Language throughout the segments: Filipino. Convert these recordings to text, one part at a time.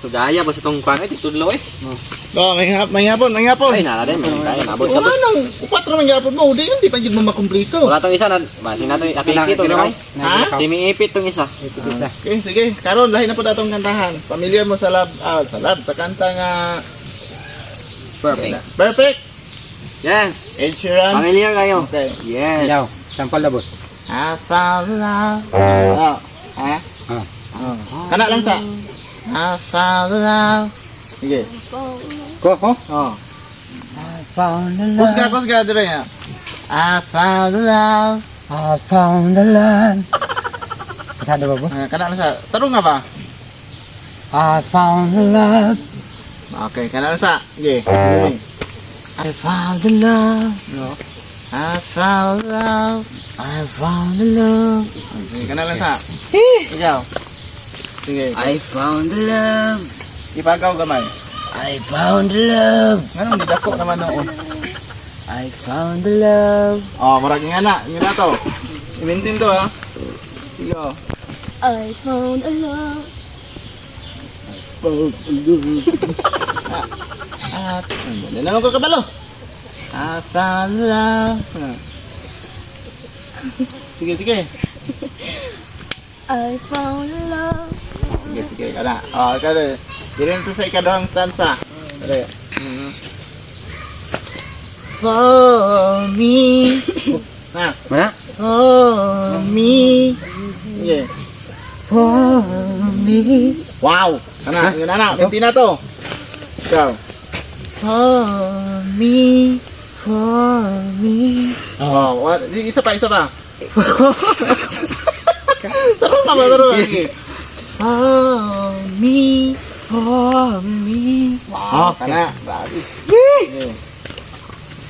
Sudaya ba sa itong kwan? Ay, tutudlo eh. May hapon. Ay, nala din. Kaya nabot ka Wala ba? nang upat naman hapon mo. Di pa yun mo makumplito. Wala tong isa na. Basin na itong apikit itong gamay. Ha? Simi-ipit itong isa. Okay, sige. Karon lahi na po datong kantahan. Pamilyar mo sa sa kanta nga Perfect. Yes. Ed Sheeran. Familiar kayo. Okay. Yes. Ilaw, sampal na boss. I found love. Oh. Ha? Ah. Oh. Kana lang sa I found love. Sige. Ko. Oh. I found the Kusga dire ya. I found love. I found the land. Kasado ba boss? Kana lang sa tarong nga ba? I found the love. Okay, kana lang sa. Sige. I found the love. No. I found love. I found the love. Sige, kana lang sa. Ikaw. Sige. I found the love. Ipagaw gamay. I found the love. Nganong didako naman noon? I found the love. Oh, marag nga na. Nga na to. I-maintain to ha. Sige. I found a love. Wala naman ko kabalo. I found love. Sige. I found a love. Sige. Kana. Oh, kada. Dire to sa ikadawang stanza. Dire. For me. Ha. Mana? For me. Sige. For me. Wow. Kana, yun na. Minti na to. Ikaw. For me. Oh, what? Isa pa. Tarong na. Sige. For me. Wow. Okay. Kana. Grabe. Sige.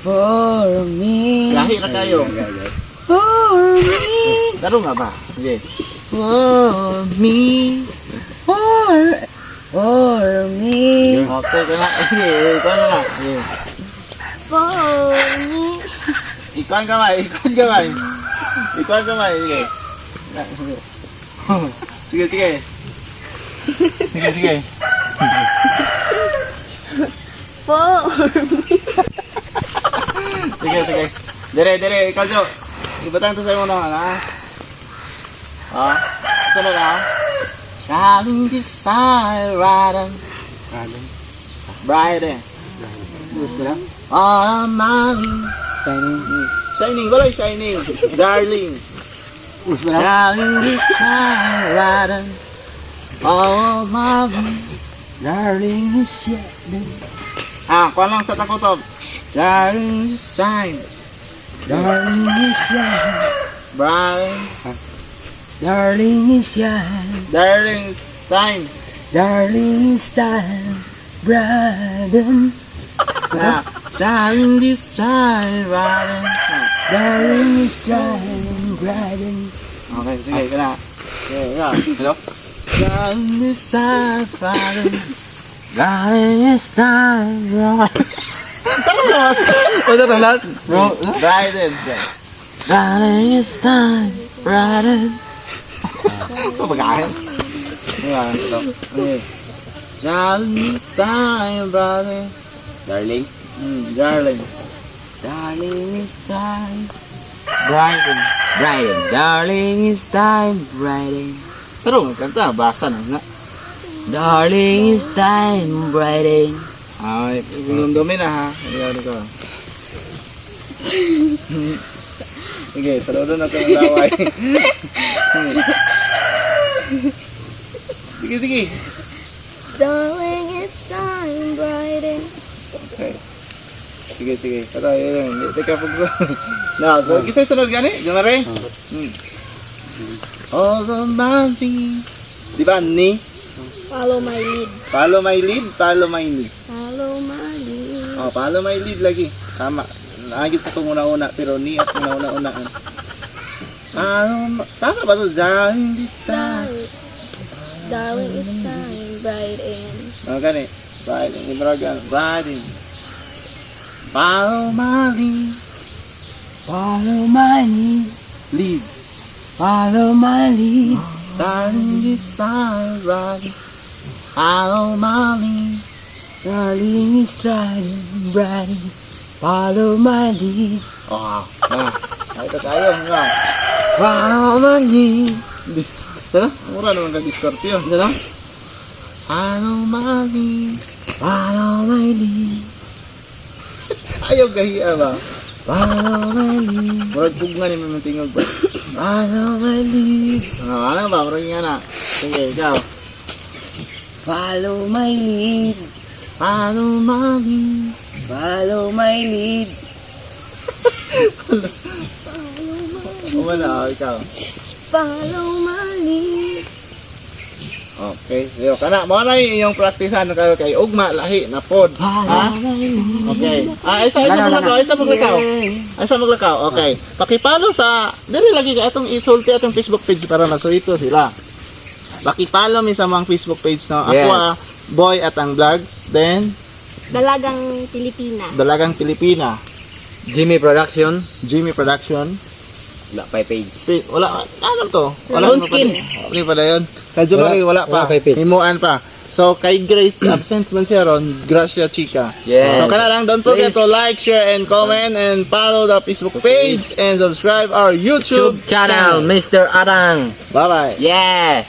For me. Lahi na kayo. For me. Tarong nga ba? Sige. For me. For me. Okay, kana. Sige, ikaw na. Sige. For me. Ikuan kamay. Sige. Sige. For Sige. Dire, ikaw Jo. Ibatan to sa imo na, ha? Ah, sunod na. Calling this fire riding. Brighten. Oh, man. Shining. Darling. Calling this fire riding. Oh, man. Darling is shining. Kuha lang sa takutob. Darling is shine. Darling is shining. Bright. Darling is shining. Darling is shine. Darling is time. Brighten. Shining this shine riding. Darling is time. Brighten. Okay, sige, kana. Okay, ikaw. Hello? Shining this shine riding. Darling is time. Ano to last? Brighten. Darling is time. Brighten. Ito pagkain. Shining this shine riding. Darling. Darling. Darling is time. Brighten. Darling is time. Brighten. Pero kanta, basa na nga. Darling is time. Brighten. Ay, ilundumin na ha. Ayaw ko. Sige, saludo na itong laway. Sige. darling, it's time brighten. Okay. Sige. Pero yun, hindi ka pagso. No, so kisay sunod gani? Jumare? Oh, somebody. Di ba, ni? Follow my lead. Follow my lead. Follow my lead. Oh, follow my lead lagi. Tama. Naagit sa itong una-una, pero ni at una-unaan. Tama ba ito? Darling, this time. Darling, it's time brighten. Gani. Brighten. Follow my lead. Follow my lead. Lead. Follow my lead. Darling, this time. Brighten. Follow my lead. Darling is riding, riding. Follow my lead. Oh, ito tayo. Nga. Follow my lead. Ano? Mura naman kag Scorpio. Ano? Follow my lead. Follow my lead. Ayaw gahiya ba? Follow my lead. Murag pugna ni mga tingog ba? Follow my lead. Ano ba? Murag nga na. Sige, ikaw. Follow my lead. Follow my lead. Follow my lead. Wala, ikaw. Follow my lead. Okay, yo kana mo na yung praktisan kayo kay ugma lahi na pod. Ha? Okay. Isa maglakaw. Isa maglakaw. Okay. Paki-follow sa dili lagi ka atong isulti atong Facebook page para masuito sila. Paki-follow mi sa mga Facebook page no. Aqua Boy at ang vlogs, then Dalagang Pilipina. Dalagang Pilipina, Jimmy Production. Jimmy Production. Wala pa page. Wala ano to? Lone Skin. Wala pa dayon. Kadyo Wala. wala pa. Wala pa page. Himuan pa. So kay Grace absent man siya ron, Gracia Chica. Yes. So kana lang, don't forget to like, share and comment and follow the Facebook page and subscribe our YouTube Channel, Mr. Arang. Bye bye. Yeah!